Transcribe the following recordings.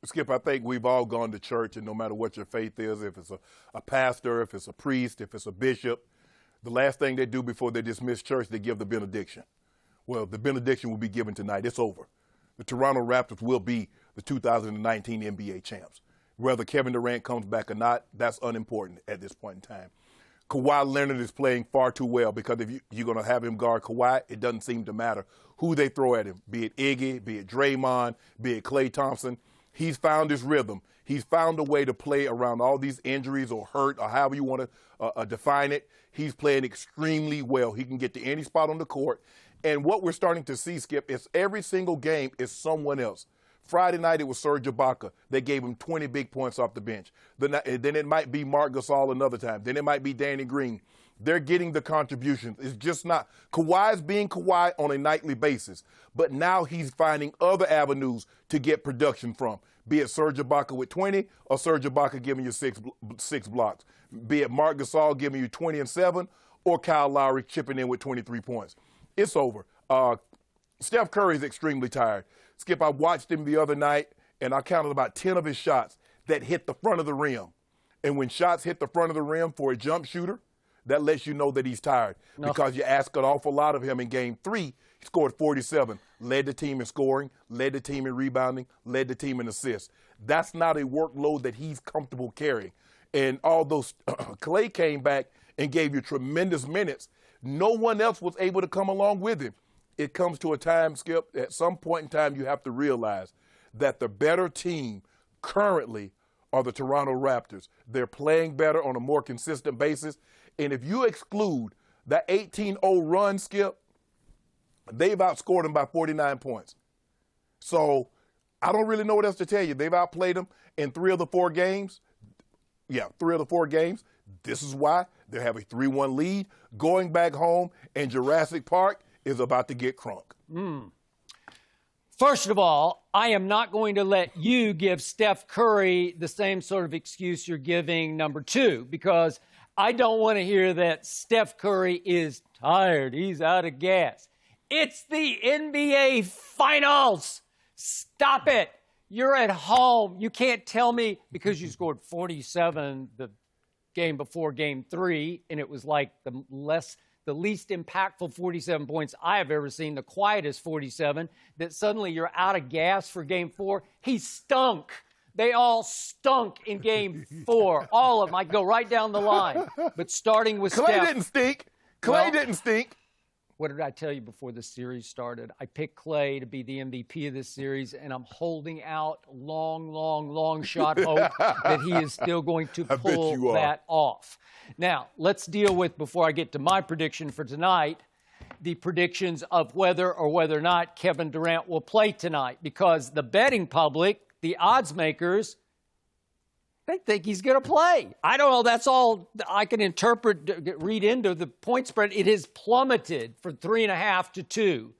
Skip, I think we've all gone to church, and no matter what your faith is, if it's a pastor, if it's a priest, if it's a bishop, the last thing they do before they dismiss church, they give the benediction. Well, the benediction will be given tonight. It's over. The Toronto Raptors will be the 2019 NBA champs. Whether Kevin Durant comes back or not, that's unimportant at this point in time. Kawhi Leonard is playing far too well because if you're going to have him guard Kawhi, it doesn't seem to matter who they throw at him, be it Iggy, be it Draymond, be it Klay Thompson. He's found his rhythm. He's found a way to play around all these injuries or hurt or however you want to define it. He's playing extremely well. He can get to any spot on the court. And what we're starting to see, Skip, is every single game is someone else. Friday night, it was Serge Ibaka. They gave him 20 big points off the bench. Then it might be Marc Gasol another time. Then it might be Danny Green. They're getting the contributions. It's just not – Kawhi's being Kawhi on a nightly basis, but now he's finding other avenues to get production from, be it Serge Ibaka with 20 or Serge Ibaka giving you six blocks, be it Marc Gasol giving you 20 and 7 or Kyle Lowry chipping in with 23 points. It's over. Steph Curry is extremely tired. Skip, I watched him the other night, and I counted about 10 of his shots that hit the front of the rim. And when shots hit the front of the rim for a jump shooter, that lets you know that he's tired because you ask an awful lot of him in Game 3. He scored 47, led the team in scoring, led the team in rebounding, led the team in assists. That's not a workload that he's comfortable carrying. And although Klay came back and gave you tremendous minutes, no one else was able to come along with him. It comes to a time, Skip, at some point in time you have to realize that the better team currently are the Toronto Raptors. They're playing better on a more consistent basis. And if you exclude that 18-0 run, Skip, they've outscored them by 49 points. So I don't really know what else to tell you. They've outplayed them in 3 of the 4 games. Yeah, 3 of the 4 games. This is why they have a 3-1 lead. Going back home in Jurassic Park is about to get crunk. First of all, I am not going to let you give Steph Curry the same sort of excuse you're giving number 2, because I don't want to hear that Steph Curry is tired. He's out of gas. It's the NBA Finals. Stop it. You're at home. You can't tell me because you scored 47 the game before Game 3, and it was like the least impactful 47 points I have ever seen, the quietest 47, that suddenly you're out of gas for Game 4. He stunk. They all stunk in Game 4. All of them. I go right down the line. But starting with Klay Steph. Didn't stink. Klay didn't stink. What did I tell you before the series started? I picked Klay to be the MVP of this series, and I'm holding out long shot hope that he is still going to pull that off. Now, let's deal with, before I get to my prediction for tonight, the predictions of whether or whether or not Kevin Durant will play tonight, because the betting public, the odds makers, they think he's going to play. I don't know. That's all I can read into the point spread. It has plummeted from 3.5 to 2.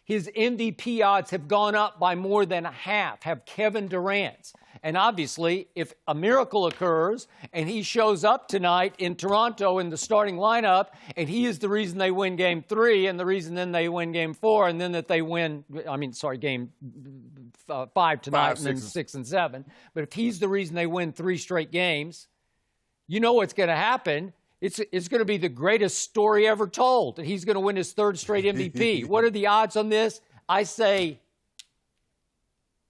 His MVP odds have gone up by more than a half, have Kevin Durant's. And obviously, if a miracle occurs and he shows up tonight in Toronto in the starting lineup, and he is the reason they win Game 3 and the reason then they win Game 4 and then that they win, Game 5 tonight and then 6 and 7. But if he's the reason they win 3 straight games, you know what's going to happen. It's going to be the greatest story ever told, that he's going to win his 3rd straight MVP. What are the odds on this? I say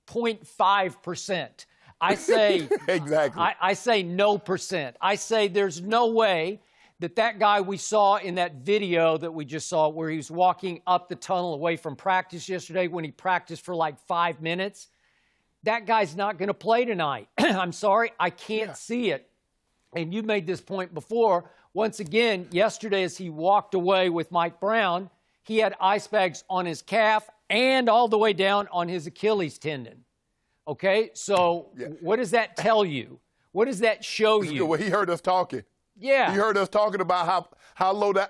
0.5%. I say exactly. I say no percent. I say there's no way that guy we saw in that video that we just saw where he was walking up the tunnel away from practice yesterday when he practiced for like 5 minutes, that guy's not going to play tonight. I'm sorry, I can't see it. And you made this point before. Once again, yesterday as he walked away with Mike Brown, he had ice bags on his calf and all the way down on his Achilles tendon. Okay, so what does that tell you? What does that show you? Well, he heard us talking. Yeah. He heard us talking about how low the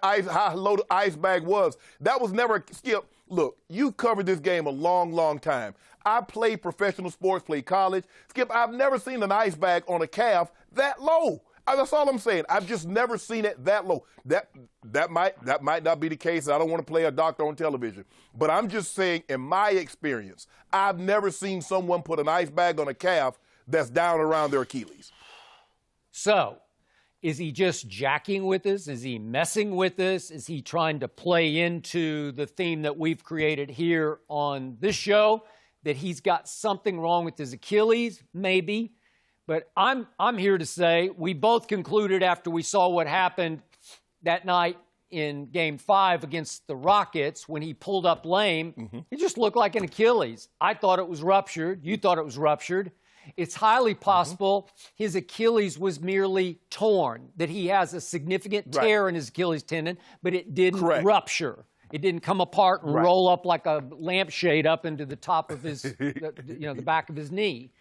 ice bag was. That was never, Skip, look, you've covered this game a long time. I played professional sports, played college. Skip, I've never seen an ice bag on a calf that low. That's all I'm saying. I've just never seen it that low. That might not be the case. I don't want to play a doctor on television. But I'm just saying, in my experience, I've never seen someone put an ice bag on a calf that's down around their Achilles. So, is he just jacking with us? Is he messing with us? Is he trying to play into the theme that we've created here on this show, that he's got something wrong with his Achilles? Maybe. But I'm here to say we both concluded after we saw what happened that night in Game 5 against the Rockets when he pulled up lame, it just looked like an Achilles. I thought it was ruptured. You thought it was ruptured. It's highly possible his Achilles was merely torn, that he has a significant tear in his Achilles tendon, but it didn't rupture. It didn't come apart and roll up like a lampshade up into the top of his, the back of his knee.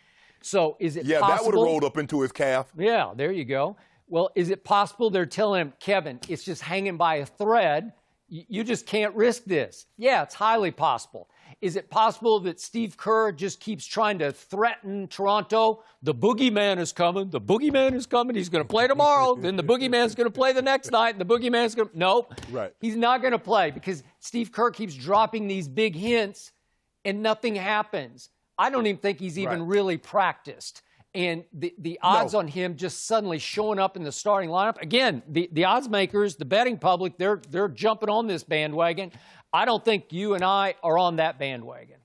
So is it possible? Yeah, that would have rolled up into his calf. Yeah, there you go. Well, is it possible they're telling him, Kevin, it's just hanging by a thread. You just can't risk this. Yeah, it's highly possible. Is it possible that Steve Kerr just keeps trying to threaten Toronto? The boogeyman is coming. The boogeyman is coming. He's going to play tomorrow. Then the boogeyman's going to play the next night. And the boogeyman's going to... Nope. Right. He's not going to play because Steve Kerr keeps dropping these big hints and nothing happens. I don't even think he's even really practiced. And the odds on him just suddenly showing up in the starting lineup, again, the odds makers, the betting public, they're jumping on this bandwagon. I don't think you and I are on that bandwagon.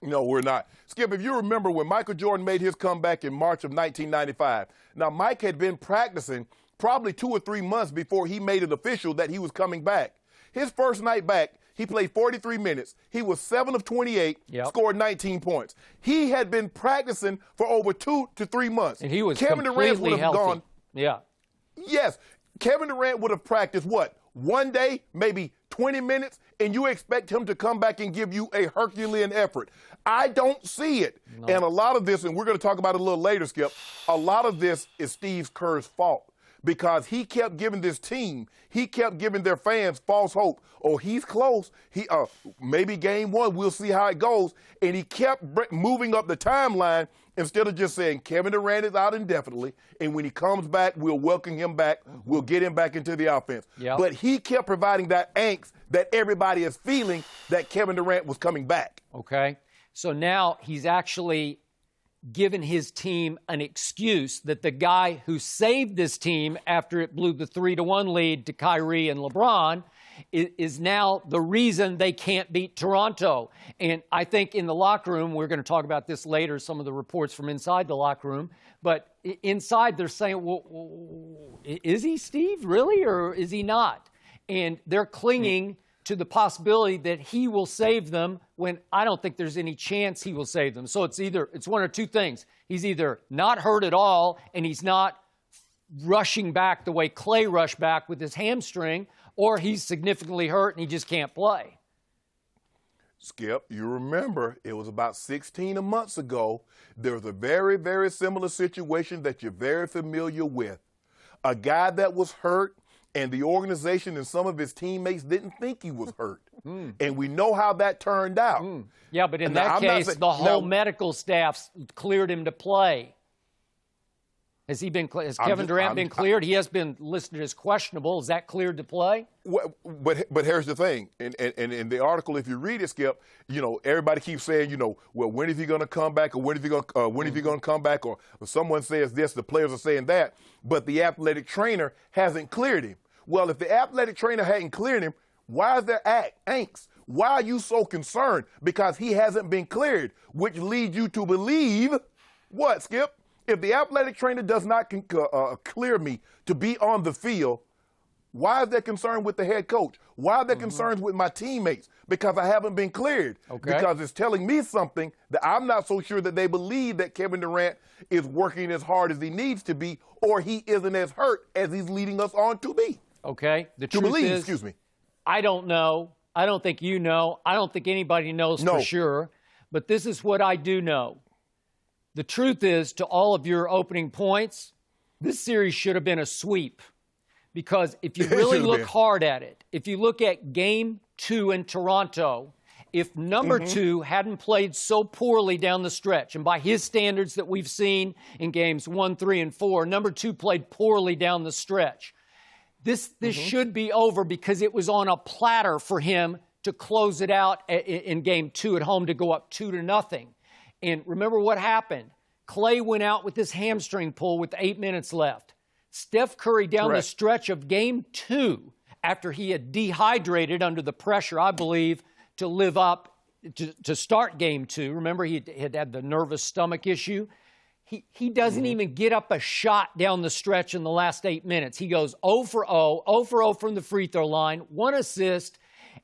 No, we're not. Skip, if you remember when Michael Jordan made his comeback in March of 1995, now Mike had been practicing probably 2 or 3 months before he made it official that he was coming back. His first night back, he played 43 minutes. He was 7 of 28, scored 19 points. He had been practicing for over 2 to 3 months. And he was Kevin Durant would have healthy. gone. Yeah. Yes. Kevin Durant would have practiced what? One day, maybe 20 minutes, and you expect him to come back and give you a Herculean effort. I don't see it. No. And a lot of this, and we're going to talk about it a little later, Skip, a lot of this is Steve Kerr's fault because he kept giving this team, he kept giving their fans false hope. Oh, he's close. Maybe game 1, we'll see how it goes. And he kept moving up the timeline instead of just saying Kevin Durant is out indefinitely, and when he comes back, we'll welcome him back. We'll get him back into the offense. Yep. But he kept providing that angst that everybody is feeling that Kevin Durant was coming back. Okay. So now he's actually given his team an excuse that the guy who saved this team after it blew the 3-1 lead to Kyrie and LeBron is now the reason they can't beat Toronto. And I think in the locker room, we're going to talk about this later, some of the reports from inside the locker room, but inside they're saying, well, is he, Steve, really, or is he not? And they're clinging to the possibility that he will save them when I don't think there's any chance he will save them. So it's one or two things. He's either not hurt at all and he's not rushing back the way Clay rushed back with his hamstring, or he's significantly hurt and he just can't play. Skip, you remember it was about 16 months ago. There was a very, very similar situation that you're very familiar with. A guy that was hurt, and the organization and some of his teammates didn't think he was hurt. And we know how that turned out. Yeah, but in that case, the whole medical staff cleared him to play. Has Kevin Durant been cleared? He has been listed as questionable. Is that cleared to play? But here's the thing. And in the article, if you read it, Skip, everybody keeps saying, well, when is he going to come back, or when is he going to come back, or someone says this, the players are saying that, but the athletic trainer hasn't cleared him. Well, if the athletic trainer hadn't cleared him, why is there angst? Why are you so concerned? Because he hasn't been cleared, which leads you to believe what, Skip? If the athletic trainer does not clear me to be on the field, why is there concern with the head coach? Why are there concerns with my teammates? Because I haven't been cleared. Okay. Because it's telling me something that I'm not so sure that they believe that Kevin Durant is working as hard as he needs to be, or he isn't as hurt as he's leading us on to be. Okay. The truth is, excuse me. I don't know. I don't think you know. I don't think anybody knows for sure. But this is what I do know. The truth is, to all of your opening points, this series should have been a sweep. Because if you really look hard at it, if you look at Game 2 in Toronto If number two hadn't played so poorly down the stretch, and by his standards that we've seen in games 1, 3, and 4, number two played poorly down the stretch. This should be over because it was on a platter for him to close it out in game 2 at home to go up 2-0. And remember what happened. Klay went out with this hamstring pull with 8 minutes left. Steph Curry down the stretch of game 2, after he had dehydrated under the pressure, I believe, to live up to start game 2. Remember, he had the nervous stomach issue. He doesn't even get up a shot down the stretch in the last 8 minutes. He goes 0 for 0, 0 for 0 from the free throw line, 1 assist,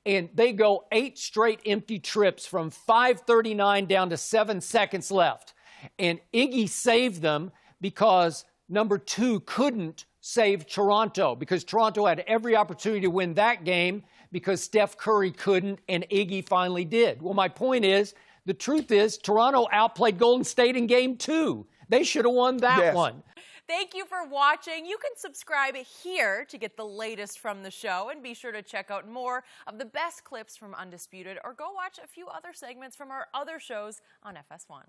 and they go 8 straight empty trips from 5:39 down to 7 seconds left. And Iggy saved them because number 2 couldn't save Toronto, because Toronto had every opportunity to win that game because Steph Curry couldn't and Iggy finally did. Well, my point is, the truth is, Toronto outplayed Golden State in game 2. They should have won that one. Thank you for watching. You can subscribe here to get the latest from the show, and be sure to check out more of the best clips from Undisputed, or go watch a few other segments from our other shows on FS1.